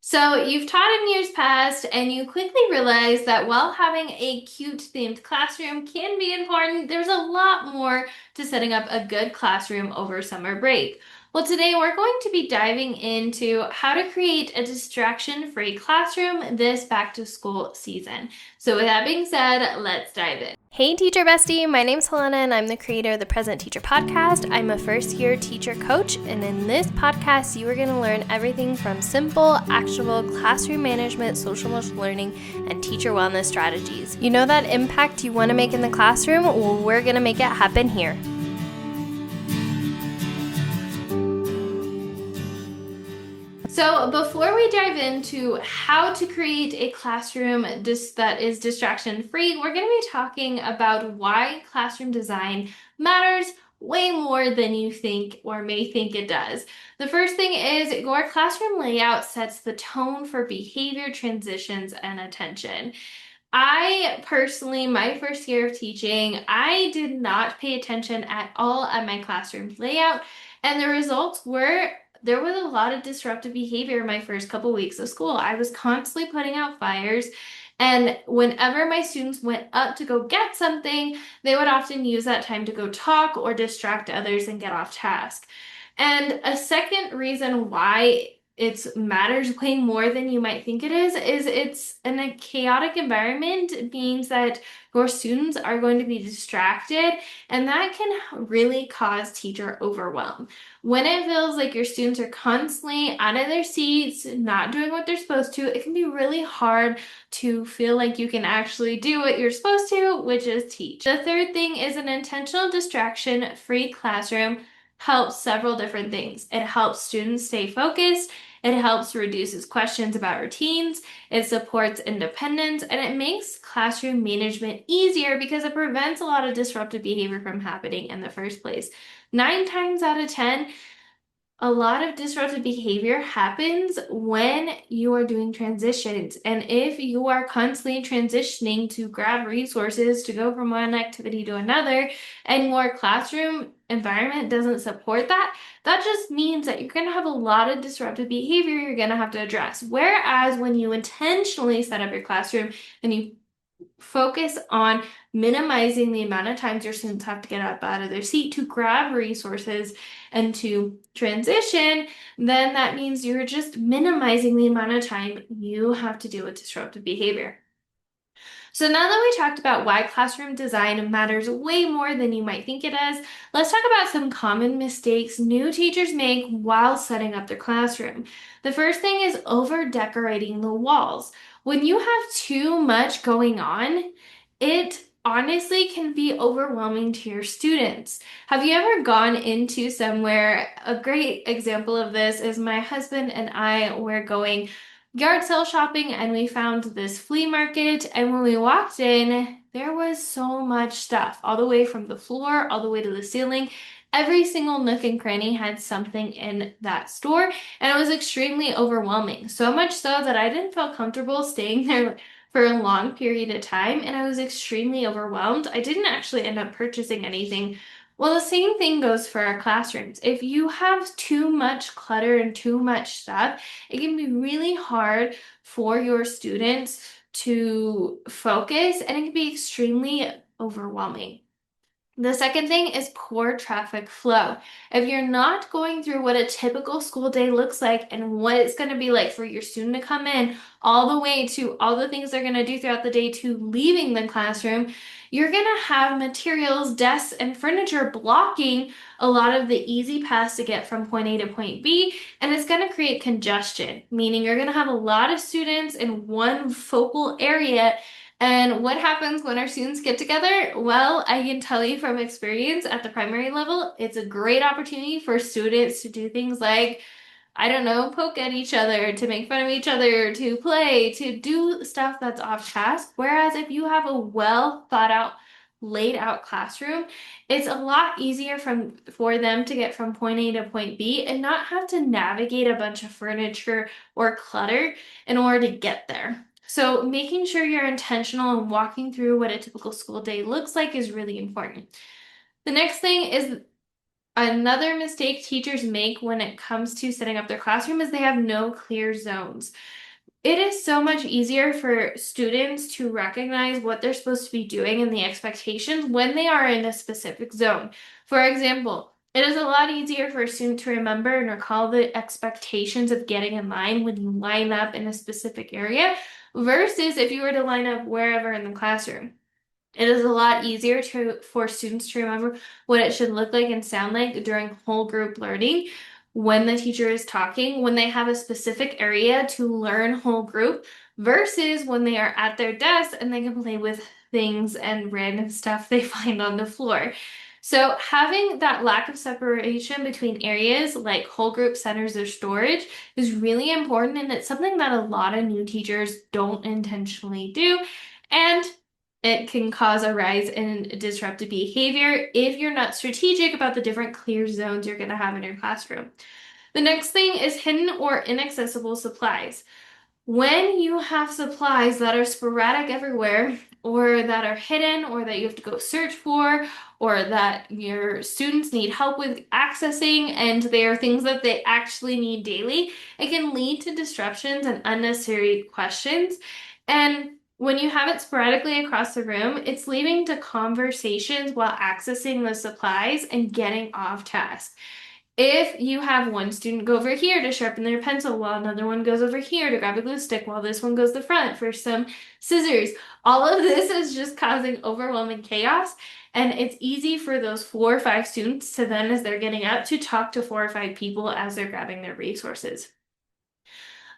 So you've taught in years past, and you quickly realize that while having a cute themed classroom can be important, there's a lot more to setting up a good classroom over summer break. Well, today we're going to be diving into how to create a distraction-free classroom this back to school season. So with that being said, let's dive in. Hey, teacher bestie. My name's Helena, and I'm the creator of the Present Teacher Podcast. I'm a first year teacher coach, and in this podcast, you are going to learn everything from simple, actionable classroom management, social emotional learning, and teacher wellness strategies. You know that impact you want to make in the classroom? Well, we're going to make it happen here. So, before we dive into how to create a classroom that is distraction free, we're going to be talking about why classroom design matters way more than you think or may think it does. The first thing is your classroom layout sets the tone for behavior, transitions, and attention. I personally, my first year of teaching, I did not pay attention at all at my classroom layout, and the results were there was a lot of disruptive behavior in my first couple weeks of school. I was constantly putting out fires, and whenever my students went up to go get something, they would often use that time to go talk or distract others and get off task. And a second reason why it matters way more than you might think it is it's in a chaotic environment means that your students are going to be distracted, and that can really cause teacher overwhelm. When it feels like your students are constantly out of their seats, not doing what they're supposed to, it can be really hard to feel like you can actually do what you're supposed to, which is teach. The third thing is an intentional distraction-free classroom helps several different things. It helps students stay focused. It helps reduces questions about routines. It supports independence, and it makes classroom management easier because it prevents a lot of disruptive behavior from happening in the first place. 9 times out of 10, a lot of disruptive behavior happens when you are doing transitions. And if you are constantly transitioning to grab resources to go from one activity to another, and your classroom environment doesn't support that, that just means that you're going to have a lot of disruptive behavior you're going to have to address. Whereas when you intentionally set up your classroom and you focus on minimizing the amount of times your students have to get up out of their seat to grab resources and to transition, then that means you're just minimizing the amount of time you have to deal with disruptive behavior. So now that we talked about why classroom design matters way more than you might think it does, let's talk about some common mistakes new teachers make while setting up their classroom. The first thing is over decorating the walls. When you have too much going on, it honestly can be overwhelming to your students. Have you ever gone into somewhere? A great example of this is my husband and I were going yard sale shopping, and we found this flea market, and when we walked in there was so much stuff all the way from the floor all the way to the ceiling. Every single nook and cranny had something in that store, and it was extremely overwhelming, so much so that I didn't feel comfortable staying there for a long period of time, and I was extremely overwhelmed. I didn't actually end up purchasing anything. Well, the same thing goes for our classrooms. If you have too much clutter and too much stuff, it can be really hard for your students to focus, and it can be extremely overwhelming. The second thing is poor traffic flow. If you're not going through what a typical school day looks like and what it's going to be like for your student to come in all the way to all the things they're going to do throughout the day to leaving the classroom, you're going to have materials, desks, and furniture blocking a lot of the easy paths to get from point A to point B, and it's going to create congestion, meaning you're going to have a lot of students in one focal area. And what happens when our students get together? Well, I can tell you from experience at the primary level, it's a great opportunity for students to do things like, I don't know, poke at each other, to make fun of each other, to play, to do stuff that's off task. Whereas if you have a well thought out, laid out classroom, it's a lot easier for them to get from point A to point B and not have to navigate a bunch of furniture or clutter in order to get there. So making sure you're intentional and walking through what a typical school day looks like is really important. The next thing is Another mistake teachers make when it comes to setting up their classroom is they have no clear zones. It is so much easier for students to recognize what they're supposed to be doing and the expectations when they are in a specific zone. For example, it is a lot easier for a student to remember and recall the expectations of getting in line when you line up in a specific area versus if you were to line up wherever in the classroom. It is a lot easier for students to remember what it should look like and sound like during whole group learning when the teacher is talking, when they have a specific area to learn whole group versus when they are at their desk and they can play with things and random stuff they find on the floor. So having that lack of separation between areas like whole group centers or storage is really important, and it's something that a lot of new teachers don't intentionally do. And it can cause a rise in disruptive behavior if you're not strategic about the different clear zones you're going to have in your classroom. The next thing is hidden or inaccessible supplies. When you have supplies that are sporadic everywhere, or that are hidden, or that you have to go search for, or that your students need help with accessing, and they are things that they actually need daily, it can lead to disruptions and unnecessary questions. And when you have it sporadically across the room, it's leading to conversations while accessing the supplies and getting off task. If you have one student go over here to sharpen their pencil while another one goes over here to grab a glue stick while this one goes to the front for some scissors, all of this is just causing overwhelming chaos. And it's easy for those 4 or 5 students to then, as they're getting up, to talk to 4 or 5 people as they're grabbing their resources.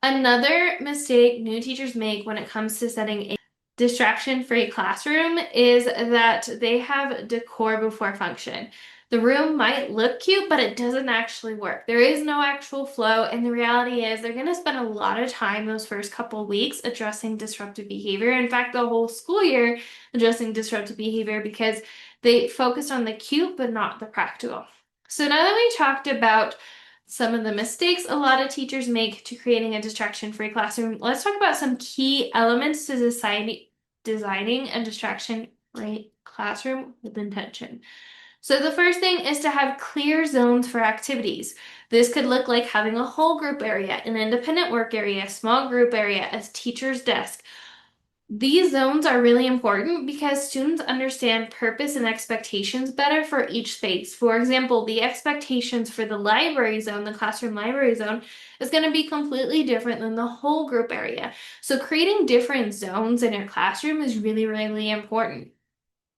Another mistake new teachers make when it comes to setting a distraction-free classroom is that they have decor before function. The room might look cute, but it doesn't actually work. There is no actual flow, and the reality is they're going to spend a lot of time those first couple of weeks addressing disruptive behavior. In fact, the whole school year addressing disruptive behavior because they focused on the cute but not the practical. So now that we talked about some of the mistakes a lot of teachers make to creating a distraction-free classroom, let's talk about some key elements to designing a distraction-free classroom with intention. So the first thing is to have clear zones for activities. This could look like having a whole group area, an independent work area, a small group area, a teacher's desk. These zones are really important because students understand purpose and expectations better for each space. For example, the expectations for the library zone, the classroom library zone, is going to be completely different than the whole group area. So creating different zones in your classroom is really, really important.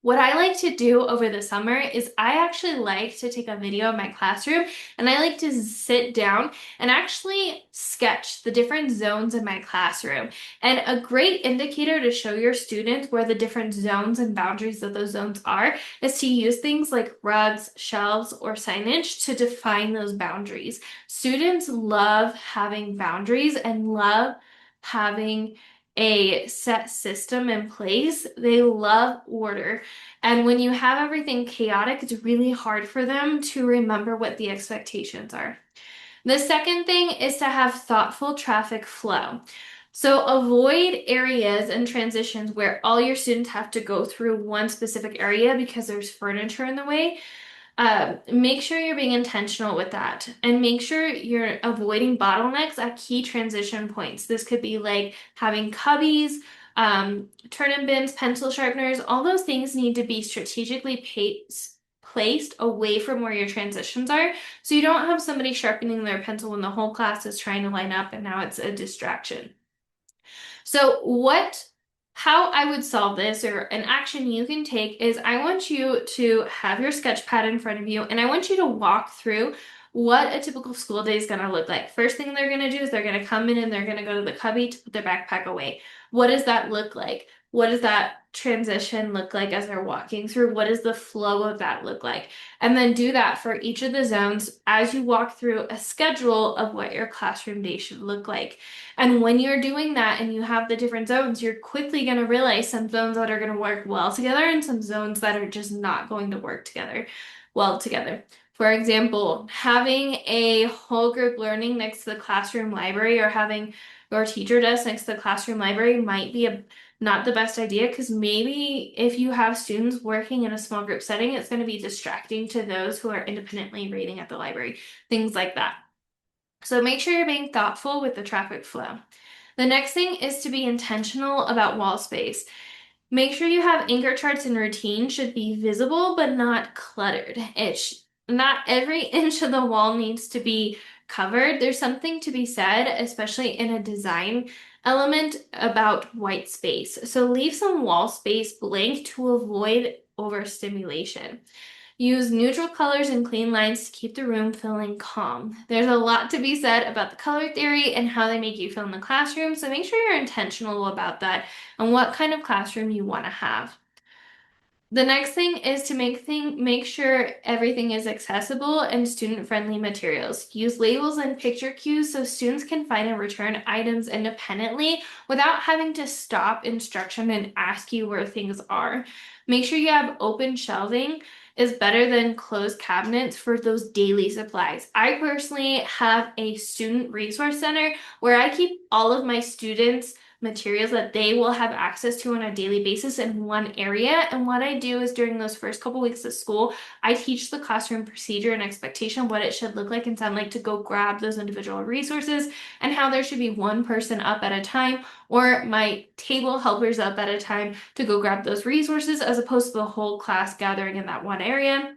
What I like to do over the summer is I actually like to take a video of my classroom and I like to sit down and actually sketch the different zones in my classroom. And a great indicator to show your students where the different zones and boundaries of those zones are is to use things like rugs, shelves, or signage to define those boundaries. Students love having boundaries and love having a set system in place. They love order. And when you have everything chaotic, it's really hard for them to remember what the expectations are. The second thing is to have thoughtful traffic flow. So avoid areas and transitions where all your students have to go through one specific area because there's furniture in the way. Make sure you're being intentional with that and make sure you're avoiding bottlenecks at key transition points. This could be like having cubbies, turn-in bins, pencil sharpeners, all those things need to be strategically placed away from where your transitions are. So you don't have somebody sharpening their pencil when the whole class is trying to line up and now it's a distraction. So how I would solve this or an action you can take is I want you to have your sketch pad in front of you and I want you to walk through what a typical school day is going to look like. First thing they're going to do is they're going to come in and they're going to go to the cubby to put their backpack away. What does that look like? What does that transition look like as they're walking through? What does the flow of that look like? And then do that for each of the zones as you walk through a schedule of what your classroom day should look like. And when you're doing that and you have the different zones, you're quickly going to realize some zones that are going to work well together and some zones that are just not going to work well together. For example, having a whole group learning next to the classroom library or having your teacher desk next to the classroom library might be not the best idea because maybe if you have students working in a small group setting, it's going to be distracting to those who are independently reading at the library, things like that. So make sure you're being thoughtful with the traffic flow. The next thing is to be intentional about wall space. Make sure you have anchor charts and routine should be visible but not cluttered. Not every inch of the wall needs to be covered. There's something to be said, especially in a design element about white space. So leave some wall space blank to avoid overstimulation. Use neutral colors and clean lines to keep the room feeling calm. There's a lot to be said about the color theory and how they make you feel in the classroom, so make sure you're intentional about that and what kind of classroom you want to have. The next thing is to make sure everything is accessible and student-friendly materials. Use labels and picture cues so students can find and return items independently without having to stop instruction and ask you where things are. Make sure you have open shelving is better than closed cabinets for those daily supplies. I personally have a student resource center where I keep all of my students' materials that they will have access to on a daily basis in one area. And what I do is during those first couple weeks of school, I teach the classroom procedure and expectation, what it should look like and sound like to go grab those individual resources and how there should be one person up at a time or my table helpers up at a time to go grab those resources as opposed to the whole class gathering in that one area.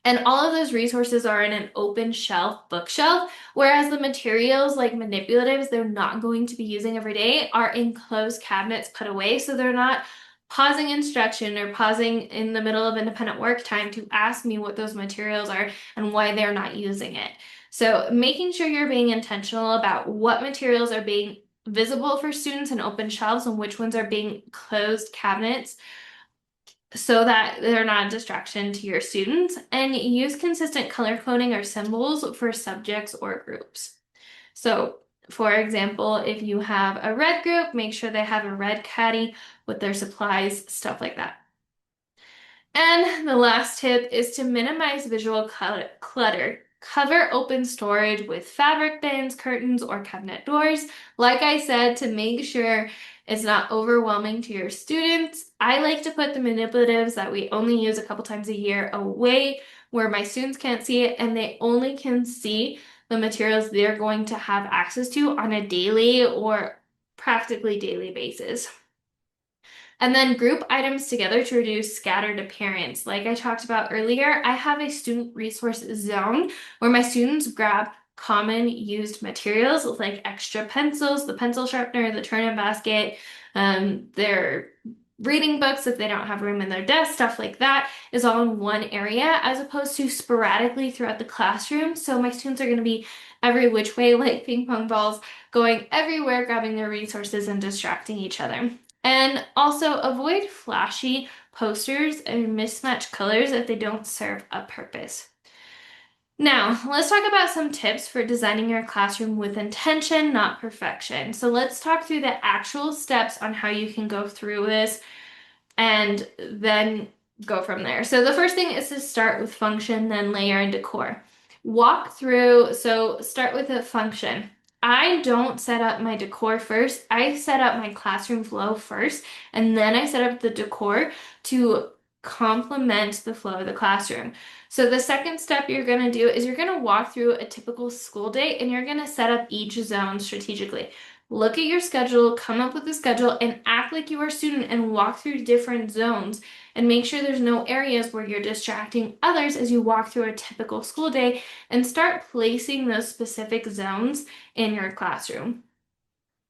And all of those resources are in an open shelf bookshelf, whereas the materials like manipulatives they're not going to be using every day are in closed cabinets put away, so they're not pausing instruction or pausing in the middle of independent work time to ask me what those materials are and why they're not using it. So making sure you're being intentional about what materials are being visible for students in open shelves and which ones are being closed cabinets so that they're not a distraction to your students, and use consistent color coding or symbols for subjects or groups. So, for example, if you have a red group, make sure they have a red caddy with their supplies, stuff like that. And the last tip is to minimize visual clutter. Cover open storage with fabric bins, curtains, or cabinet doors. Like I said, to make sure it's not overwhelming to your students, I like to put the manipulatives that we only use a couple times a year away where my students can't see it and they only can see the materials they're going to have access to on a daily or practically daily basis. And then group items together to reduce scattered appearance. Like I talked about earlier, I have a student resource zone where my students grab common used materials like extra pencils, the pencil sharpener, the turn-in basket, their reading books if they don't have room in their desk, stuff like that is all in one area as opposed to sporadically throughout the classroom. So my students are going to be every which way like ping pong balls, going everywhere, grabbing their resources and distracting each other. And also avoid flashy posters and mismatched colors if they don't serve a purpose. Now, let's talk about some tips for designing your classroom with intention, not perfection. So let's talk through the actual steps on how you can go through this and then go from there. So the first thing is to start with function, then layer and decor. Walk through, so start with a function. I don't set up my decor first. I set up my classroom flow first, and then I set up the decor to complement the flow of the classroom. So the second step you're going to do is you're going to walk through a typical school day and you're going to set up each zone strategically. Look at your schedule, come up with a schedule, and act like you are a student and walk through different zones and make sure there's no areas where you're distracting others as you walk through a typical school day and start placing those specific zones in your classroom.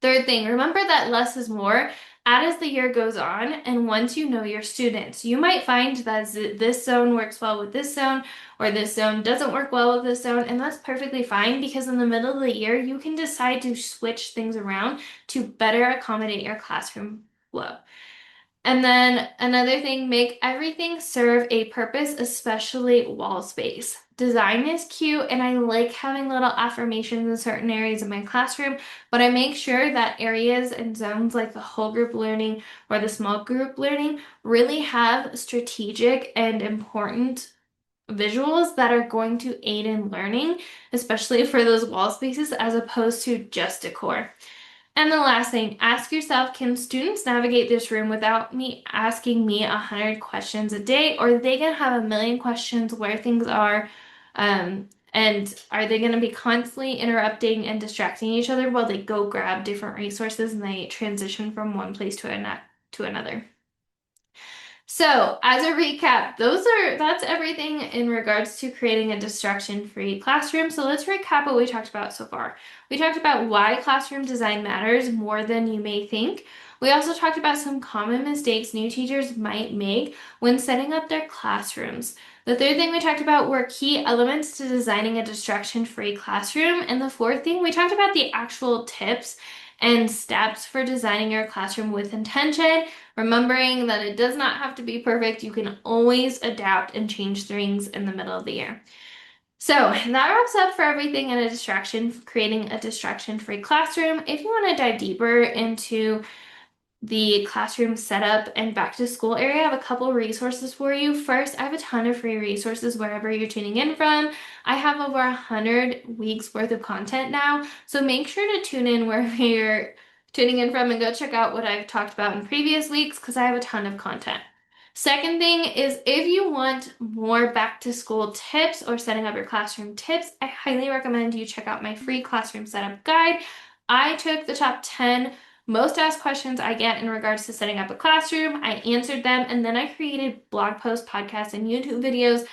Third thing, remember that less is more. Add as the year goes on, and once you know your students, you might find that this zone works well with this zone, or this zone doesn't work well with this zone, and that's perfectly fine because in the middle of the year, you can decide to switch things around to better accommodate your classroom flow. And then another thing, make everything serve a purpose, especially wall space. Design is cute, and I like having little affirmations in certain areas of my classroom, but I make sure that areas and zones like the whole group learning or the small group learning really have strategic and important visuals that are going to aid in learning, especially for those wall spaces, as opposed to just decor. And the last thing, ask yourself, can students navigate this room without me asking me 100 questions a day? Or are they going to have a million questions where things are? And are they going to be constantly interrupting and distracting each other while they go grab different resources and they transition from one place to another? So, as a recap, that's everything in regards to creating a distraction-free classroom. So, let's recap what we talked about so far. We talked about why classroom design matters more than you may think. We also talked about some common mistakes new teachers might make when setting up their classrooms. The third thing we talked about were key elements to designing a distraction-free classroom. And the fourth thing, we talked about the actual tips and steps for designing your classroom with intention, remembering that it does not have to be perfect. You can always adapt and change things in the middle of the year. So that wraps up for everything in creating a distraction-free classroom. If you want to dive deeper into the classroom setup and back to school area, I have a couple resources for you. First, I have a ton of free resources wherever you're tuning in from. I have over 100 weeks worth of content now, so make sure to tune in wherever you're tuning in from and go check out what I've talked about in previous weeks because I have a ton of content. Second thing is if you want more back to school tips or setting up your classroom tips, I highly recommend you check out my free classroom setup guide. I took the top 10 most asked questions I get in regards to setting up a classroom. I answered them, and then I created blog posts, podcasts, and YouTube videos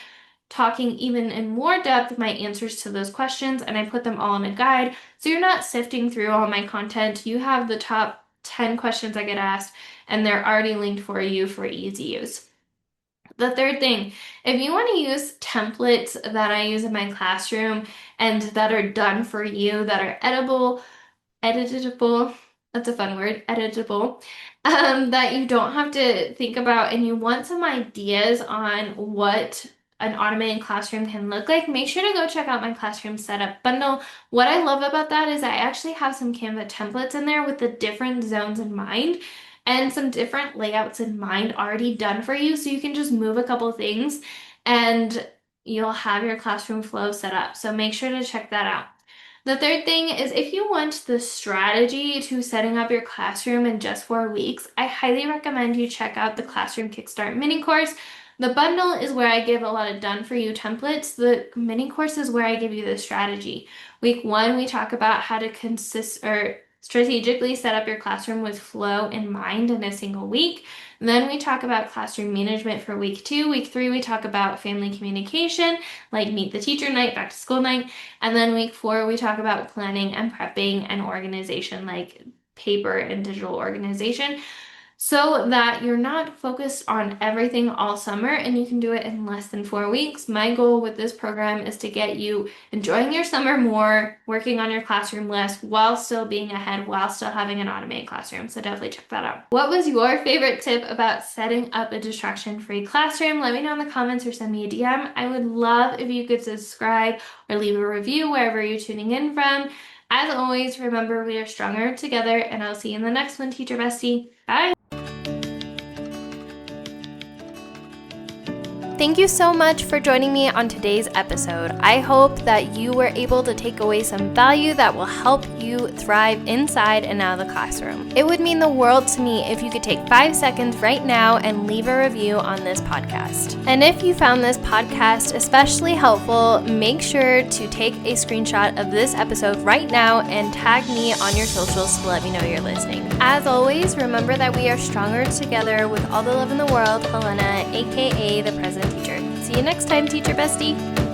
talking even in more depth my answers to those questions, and I put them all in a guide. So you're not sifting through all my content. You have the top 10 questions I get asked, and they're already linked for you for easy use. The third thing, if you want to use templates that I use in my classroom and that are done for you, that are editable, that's a fun word, editable, that you don't have to think about and you want some ideas on what an automated classroom can look like, make sure to go check out my classroom setup bundle. What I love about that is I actually have some Canva templates in there with the different zones in mind and some different layouts in mind already done for you, so you can just move a couple things and you'll have your classroom flow set up. So make sure to check that out. The third thing is if you want the strategy to setting up your classroom in just 4 weeks, I highly recommend you check out the Classroom Kickstart mini course. The bundle is where I give a lot of done for you templates. The mini course is where I give you the strategy. Week 1, we talk about how to strategically set up your classroom with flow in mind in a single week. Then we talk about classroom management for week 2. Week 3, we talk about family communication, like meet the teacher night, back to school night. And then week 4, we talk about planning and prepping and organization, like paper and digital organization, so that you're not focused on everything all summer and you can do it in less than 4 weeks. My goal with this program is to get you enjoying your summer more, working on your classroom less while still being ahead, while still having an automated classroom. So definitely check that out. What was your favorite tip about setting up a distraction-free classroom? Let me know in the comments or send me a DM. I would love if you could subscribe or leave a review wherever you're tuning in from. As always, remember we are stronger together, and I'll see you in the next one, Teacher Bestie. Bye! Thank you so much for joining me on today's episode. I hope that you were able to take away some value that will help you thrive inside and out of the classroom. It would mean the world to me if you could take 5 seconds right now and leave a review on this podcast. And if you found this podcast especially helpful, make sure to take a screenshot of this episode right now and tag me on your socials to let me know you're listening. As always, remember that we are stronger together with all the love in the world. Helena, aka the President Teacher. See you next time, Teacher Bestie.